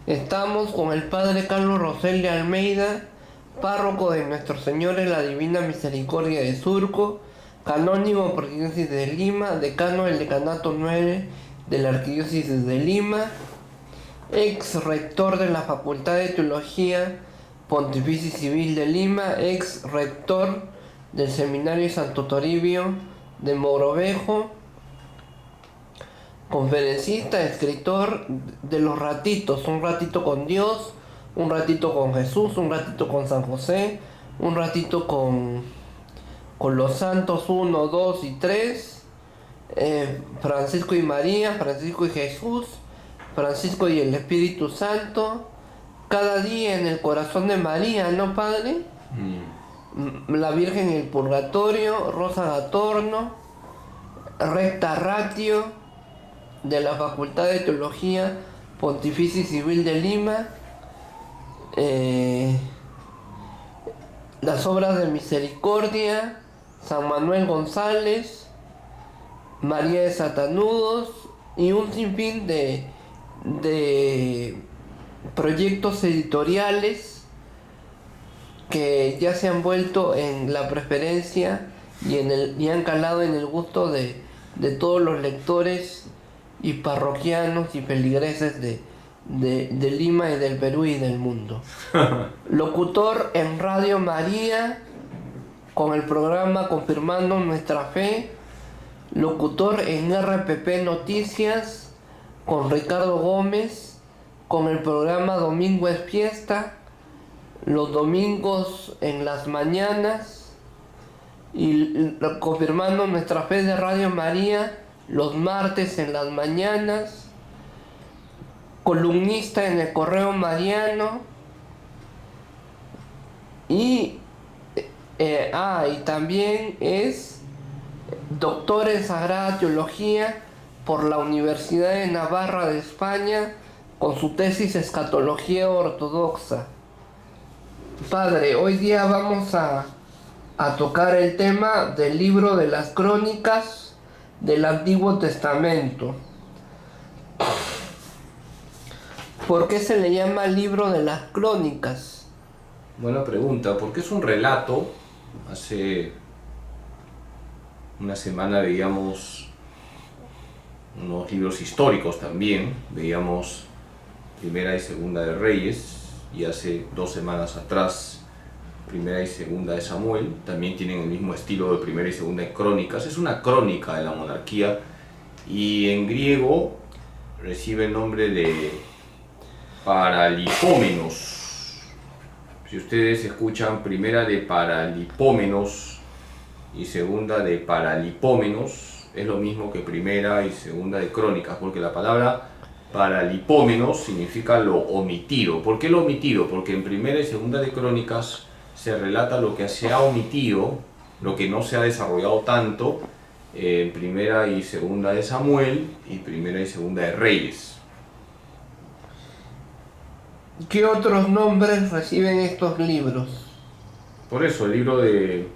Estamos con el Padre Carlos Rosel de Almeida, párroco de Nuestro Señor en la Divina Misericordia de Surco, canónigo por Arquidiócesis de Lima, decano del Decanato 9 de la Arquidiócesis de Lima, ex rector de la Facultad de Teología Pontificia y Civil de Lima, ex rector del Seminario Santo Toribio de Mogrovejo, conferencista, escritor de los ratitos: un ratito con Dios, un ratito con Jesús, un ratito con San José, un ratito con los santos 1, 2 y 3, Francisco y María, Francisco y Jesús, Francisco y el Espíritu Santo, cada día en el corazón de María, ¿no, Padre? La Virgen en el Purgatorio, Rosa Gatorno, Recta Ratio de la Facultad de Teología Pontificia y Civil de Lima, las obras de misericordia, San Manuel González, María de Satanudos y un sinfín de proyectos editoriales que ya se han vuelto en la preferencia y han calado en el gusto de todos los lectores y parroquianos y feligreses de Lima y del Perú y del mundo. Locutor en Radio María con el programa Confirmando Nuestra Fe. Locutor en RPP Noticias con Ricardo Gómez, con el programa Domingo es Fiesta, los domingos en las mañanas, y Confirmando Nuestra Fe de Radio María los martes en las mañanas, columnista en el Correo Mariano, y también es doctor en Sagrada Teología por la Universidad de Navarra de España, con su tesis Escatología Ortodoxa. Padre, hoy día vamos a tocar el tema del libro de las Crónicas del Antiguo Testamento. ¿Por qué se le llama libro de las Crónicas? Buena pregunta, porque es un relato. Hace una semana veíamos unos libros históricos también, veíamos Primera y Segunda de Reyes, y hace 2 semanas atrás Primera y Segunda de Samuel. También tienen el mismo estilo de Primera y Segunda de Crónicas. Es una crónica de la monarquía y en griego recibe el nombre de Paralipómenos. Si ustedes escuchan Primera de Paralipómenos y Segunda de Paralipómenos, es lo mismo que Primera y Segunda de Crónicas, porque la palabra Paralipómenos significa lo omitido. ¿Por qué lo omitido? Porque en Primera y Segunda de Crónicas se relata lo que se ha omitido, lo que no se ha desarrollado tanto en Primera y Segunda de Samuel y Primera y Segunda de Reyes. ¿Qué otros nombres reciben estos libros? Por eso el libro de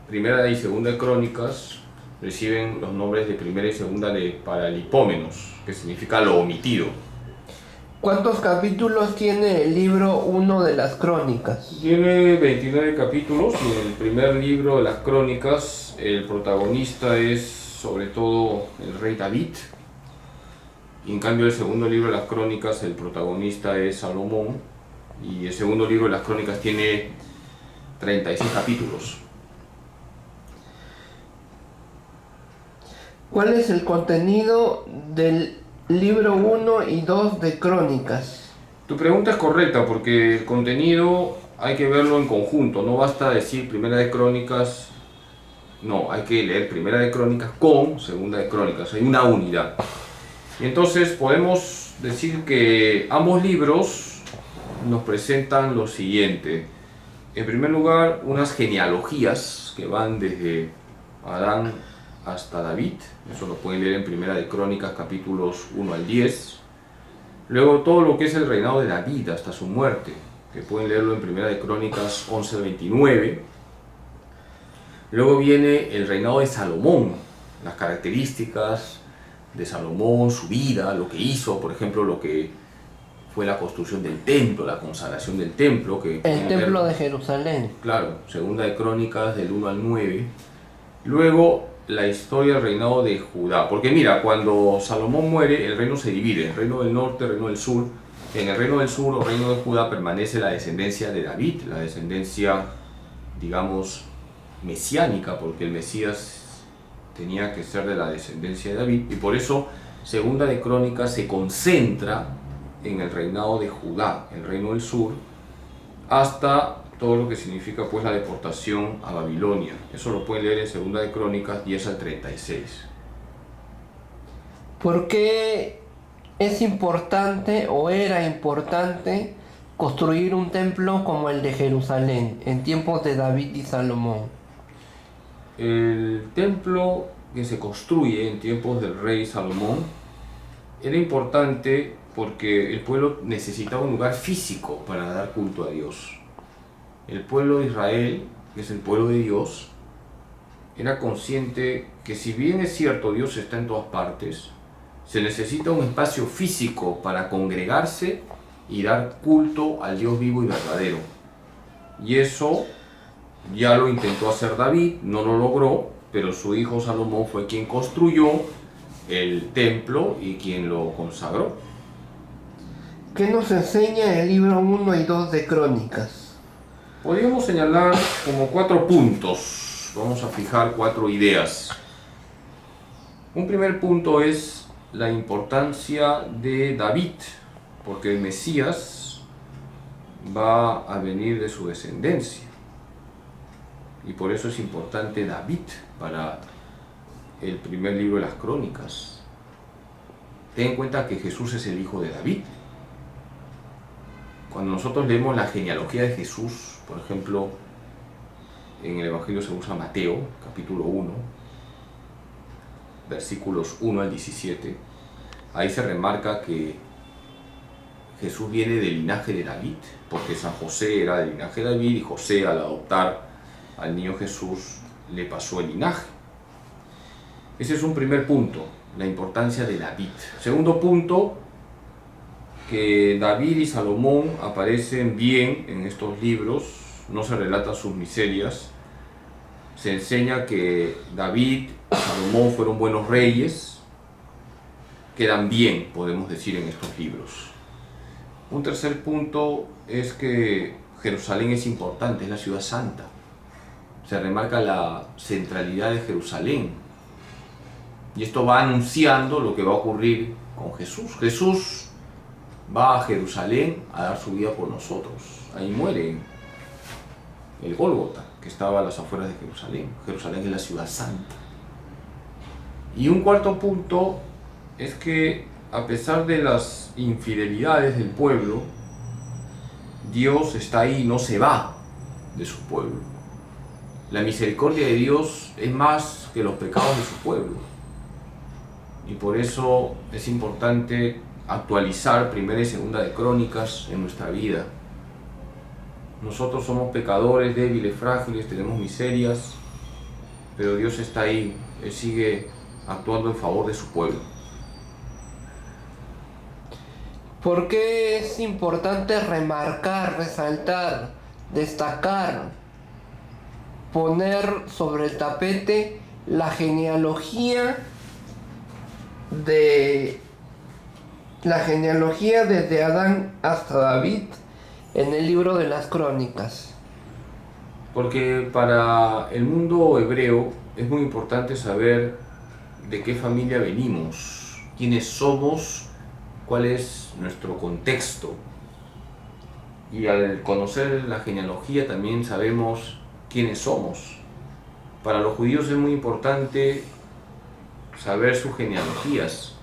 Primera y Segunda de Crónicas reciben los nombres de Primera y Segunda de Paralipómenos, que significa lo omitido. ¿Cuántos capítulos tiene el libro 1 de las Crónicas? Tiene 29 capítulos y en el primer libro de las Crónicas el protagonista es sobre todo el rey David. Y en cambio el segundo libro de las Crónicas el protagonista es Salomón. Y el segundo libro de las Crónicas tiene 36 capítulos. ¿Cuál es el contenido del libro 1 y 2 de Crónicas? Tu pregunta es correcta porque el contenido hay que verlo en conjunto. No basta decir Primera de Crónicas, no, hay que leer Primera de Crónicas con Segunda de Crónicas. Hay una unidad. Y entonces podemos decir que ambos libros nos presentan lo siguiente. En primer lugar, unas genealogías que van desde Adán hasta David. Eso lo pueden leer en Primera de Crónicas capítulos 1 al 10. Luego todo lo que es el reinado de David hasta su muerte, que pueden leerlo en Primera de Crónicas 11 al 29. Luego viene el reinado de Salomón, las características de Salomón, su vida, lo que hizo, por ejemplo, lo que fue la construcción del templo, la consagración del templo. El templo de Jerusalén. Claro, segunda de Crónicas del 1 al 9. Luego la historia del reinado de Judá. Porque mira, cuando Salomón muere, el reino se divide, el reino del norte, el reino del sur. En el reino del sur o reino de Judá permanece la descendencia de David, la descendencia, digamos, mesiánica, porque el Mesías tenía que ser de la descendencia de David, y por eso segunda de Crónicas se concentra en el reinado de Judá, el reino del sur, hasta todo lo que significa pues la deportación a Babilonia. Eso lo pueden leer en segunda de Crónicas 10 al 36. ¿Por qué es importante o era importante construir un templo como el de Jerusalén en tiempos de David y Salomón? El templo que se construye en tiempos del rey Salomón era importante porque el pueblo necesitaba un lugar físico para dar culto a Dios. El pueblo de Israel, que es el pueblo de Dios, era consciente que si bien es cierto Dios está en todas partes, se necesita un espacio físico para congregarse y dar culto al Dios vivo y verdadero. Y eso ya lo intentó hacer David, no lo logró, pero su hijo Salomón fue quien construyó el templo y quien lo consagró. ¿Qué nos enseña el libro 1 y 2 de Crónicas? Podríamos señalar como 4 puntos. Vamos a fijar 4 ideas. Un primer punto es la importancia de David, porque el Mesías va a venir de su descendencia. Y por eso es importante David para el primer libro de las Crónicas. Ten en cuenta que Jesús es el hijo de David. Cuando nosotros leemos la genealogía de Jesús, por ejemplo, en el Evangelio según San Mateo, capítulo 1, versículos 1 al 17, ahí se remarca que Jesús viene del linaje de David, porque San José era del linaje de David y José, al adoptar al niño Jesús, le pasó el linaje. Ese es un primer punto, la importancia de David. Segundo punto, que David y Salomón aparecen bien en estos libros, no se relatan sus miserias, se enseña que David y Salomón fueron buenos reyes, quedan bien, podemos decir, en estos libros. Un tercer punto es que Jerusalén es importante, es la ciudad santa. Se remarca la centralidad de Jerusalén. Y esto va anunciando lo que va a ocurrir con Jesús. Jesús va a Jerusalén a dar su vida por nosotros. Ahí muere en el Gólgota, que estaba a las afueras de Jerusalén. Jerusalén es la ciudad santa. Y un cuarto punto es que a pesar de las infidelidades del pueblo, Dios está ahí y no se va de su pueblo. La misericordia de Dios es más que los pecados de su pueblo. Y por eso es importante actualizar primera y segunda de Crónicas en nuestra vida. Nosotros somos pecadores, débiles, frágiles, tenemos miserias, pero Dios está ahí, Él sigue actuando en favor de su pueblo. ¿Por qué es importante remarcar, resaltar, destacar, poner sobre el tapete la genealogía desde Adán hasta David en el libro de las Crónicas? Porque para el mundo hebreo es muy importante saber de qué familia venimos, quiénes somos, cuál es nuestro contexto. Y al conocer la genealogía también sabemos quiénes somos. Para los judíos es muy importante saber sus genealogías,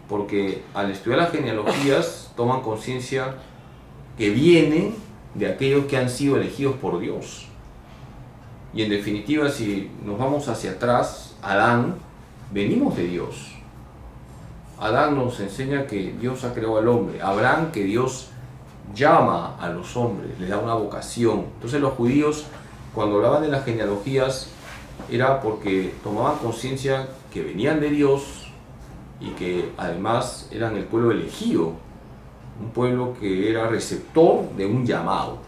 porque al estudiar las genealogías toman conciencia que vienen de aquellos que han sido elegidos por Dios. Y en definitiva, si nos vamos hacia atrás, Adán, venimos de Dios. Adán nos enseña que Dios ha creado al hombre. Abraham, que Dios llama a los hombres, le da una vocación. Entonces los judíos, cuando hablaban de las genealogías, era porque tomaban conciencia que venían de Dios y que además eran el pueblo elegido un pueblo que era receptor de un llamado.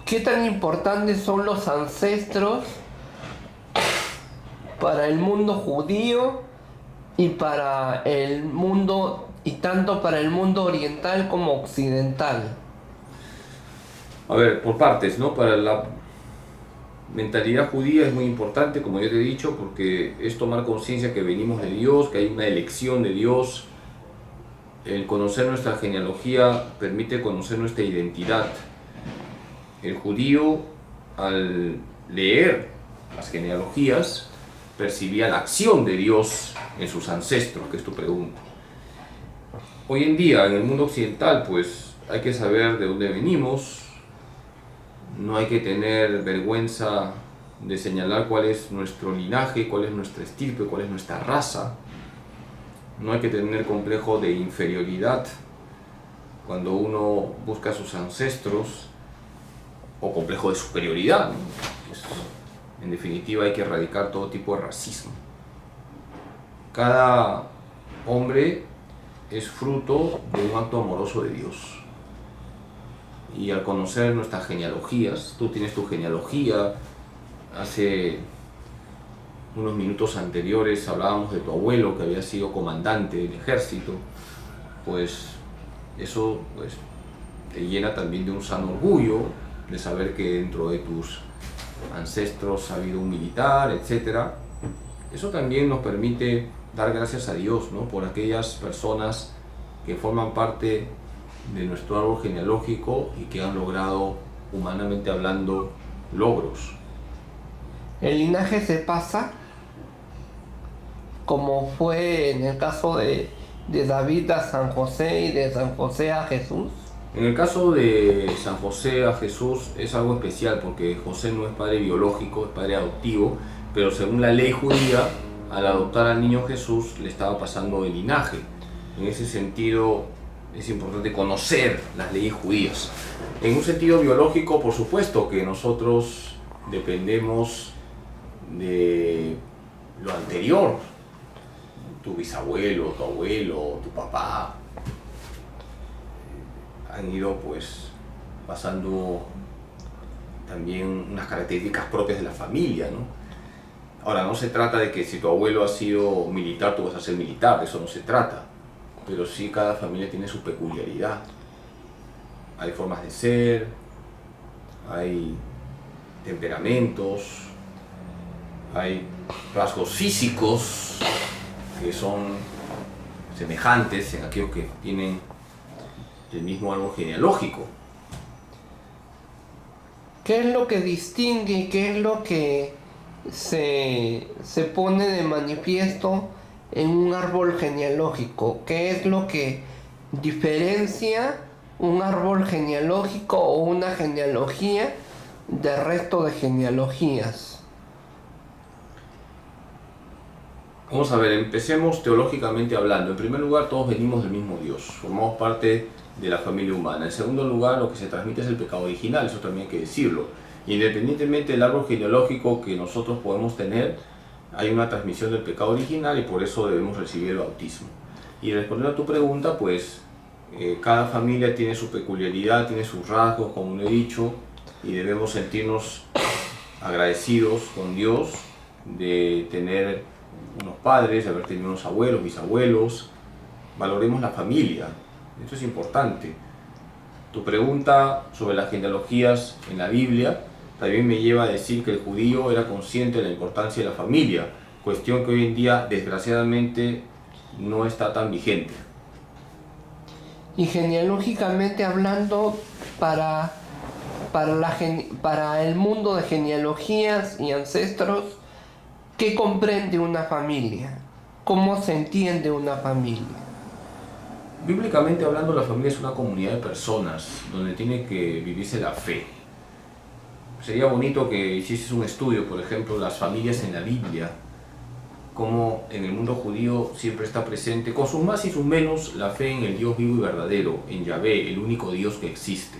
¿Qué tan importantes son los ancestros para el mundo judío y para el mundo, y tanto para el mundo oriental como occidental? A ver, por partes, ¿no? Para la mentalidad judía es muy importante, como yo te he dicho, porque es tomar conciencia que venimos de Dios, que hay una elección de Dios. El conocer nuestra genealogía permite conocer nuestra identidad. El judío, al leer las genealogías, percibía la acción de Dios en sus ancestros, que es tu pregunta. Hoy en día, en el mundo occidental, pues hay que saber de dónde venimos, no hay que tener vergüenza de señalar cuál es nuestro linaje, cuál es nuestra estirpe, cuál es nuestra raza. No hay que tener complejo de inferioridad cuando uno busca a sus ancestros, o complejo de superioridad, ¿no? Pues, en definitiva, hay que erradicar todo tipo de racismo. Cada hombre es fruto de un acto amoroso de Dios. Y al conocer nuestras genealogías, tú tienes tu genealogía. Hace unos minutos anteriores hablábamos de tu abuelo que había sido comandante del ejército. Pues eso pues, te llena también de un sano orgullo de saber que dentro de tus ancestros ha habido un militar, etc. Eso también nos permite dar gracias a Dios, ¿no? Por aquellas personas que forman parte de nuestro árbol genealógico y que han logrado, humanamente hablando, logros. El linaje se pasa, como fue en el caso de David a San José y de San José a Jesús. En el caso de San José a Jesús es algo especial porque José no es padre biológico, es padre adoptivo, pero según la ley judía, al adoptar al niño Jesús le estaba pasando el linaje. En ese sentido es importante conocer las leyes judías. En un sentido biológico, por supuesto que nosotros dependemos de lo anterior, tu bisabuelo, tu abuelo, tu papá, han ido pues pasando también unas características propias de la familia, ¿no? Ahora, no se trata de que si tu abuelo ha sido militar, tú vas a ser militar, de eso no se trata, pero sí cada familia tiene su peculiaridad. Hay formas de ser, hay temperamentos, hay rasgos físicos que son semejantes en aquellos que tienen el mismo árbol genealógico. ¿Qué es lo que distingue, qué es lo que se pone de manifiesto en un árbol genealógico? ¿Qué es lo que diferencia un árbol genealógico o una genealogía del resto de genealogías? Vamos a ver, empecemos teológicamente hablando. En primer lugar, todos venimos del mismo Dios, formamos parte de la familia humana. En segundo lugar, lo que se transmite es el pecado original, eso también hay que decirlo. Independientemente del árbol genealógico que nosotros podemos tener, hay una transmisión del pecado original y por eso debemos recibir el bautismo. Y respondiendo a tu pregunta, pues cada familia tiene su peculiaridad, tiene sus rasgos, como lo he dicho, y debemos sentirnos agradecidos con Dios de tener unos padres, de haber tenido unos abuelos, bisabuelos. Valoremos la familia, esto es importante. Tu pregunta sobre las genealogías en la Biblia también me lleva a decir que el judío era consciente de la importancia de la familia, cuestión que hoy en día desgraciadamente no está tan vigente. Y genealógicamente hablando, para el mundo de genealogías y ancestros, ¿qué comprende una familia? ¿Cómo se entiende una familia? Bíblicamente hablando, la familia es una comunidad de personas donde tiene que vivirse la fe. Sería bonito que hicieses un estudio, por ejemplo, las familias en la Biblia, cómo en el mundo judío siempre está presente, con sus más y sus menos, la fe en el Dios vivo y verdadero, en Yahvé, el único Dios que existe.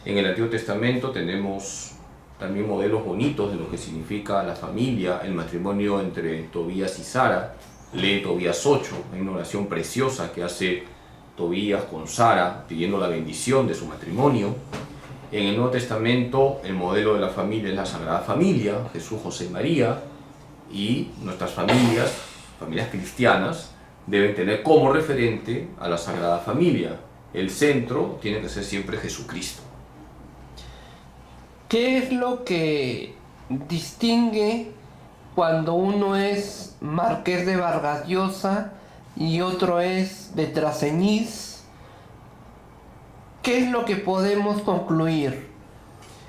En el Antiguo Testamento tenemos también modelos bonitos de lo que significa la familia, el matrimonio entre Tobías y Sara. Lee Tobías 8, hay una oración preciosa que hace Tobías con Sara, pidiendo la bendición de su matrimonio. En el Nuevo Testamento, el modelo de la familia es la Sagrada Familia, Jesús, José y María, y nuestras familias, familias cristianas, deben tener como referente a la Sagrada Familia. El centro tiene que ser siempre Jesucristo. ¿Qué es lo que distingue cuando uno es Marqués de Vargas Llosa y otro es de Traceñís? ¿Qué es lo que podemos concluir?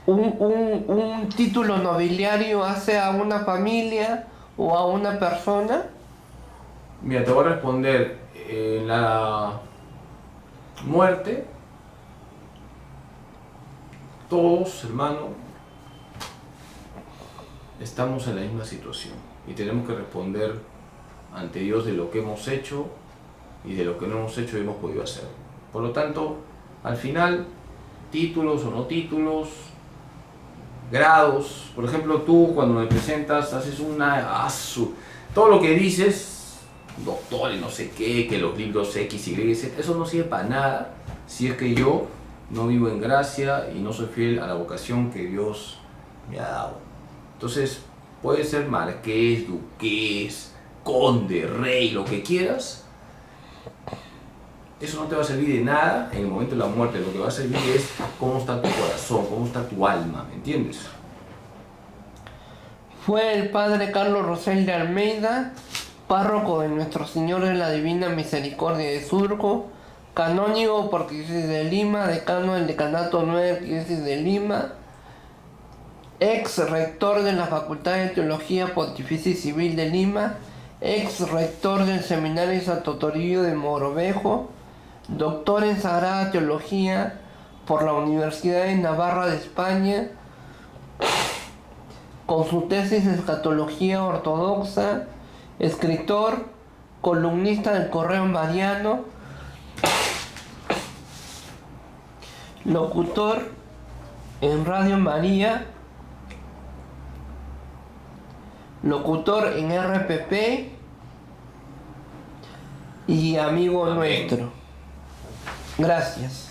¿Un título nobiliario hace a una familia o a una persona? Mira, te voy a responder. En la muerte, todos, hermano, estamos en la misma situación y tenemos que responder ante Dios de lo que hemos hecho y de lo que no hemos hecho y hemos podido hacer. Por lo tanto, al final, títulos o no títulos, grados, por ejemplo, tú cuando me presentas haces una... todo lo que dices, doctor y no sé qué, que los libros X, Y, Z, eso no sirve para nada si es que yo no vivo en gracia y no soy fiel a la vocación que Dios me ha dado. Entonces, puede ser marqués, duqués, conde, rey, lo que quieras. Eso no te va a servir de nada en el momento de la muerte. Lo que va a servir es cómo está tu corazón, cómo está tu alma, ¿me entiendes? Fue el padre Carlos Rosel de Almeida, párroco de Nuestro Señor de la Divina Misericordia de Surco, canónigo por Diócesis de Lima, decano del Decanato 9 de Diócesis de Lima, ex rector de la Facultad de Teología Pontificia y Civil de Lima, ex rector del Seminario Santo Toribio de Mogrovejo, doctor en Sagrada Teología por la Universidad de Navarra de España, con su tesis Escatología Ortodoxa, escritor, columnista del Correo Mariano, locutor en Radio María, locutor en RPP y amigo nuestro. Gracias.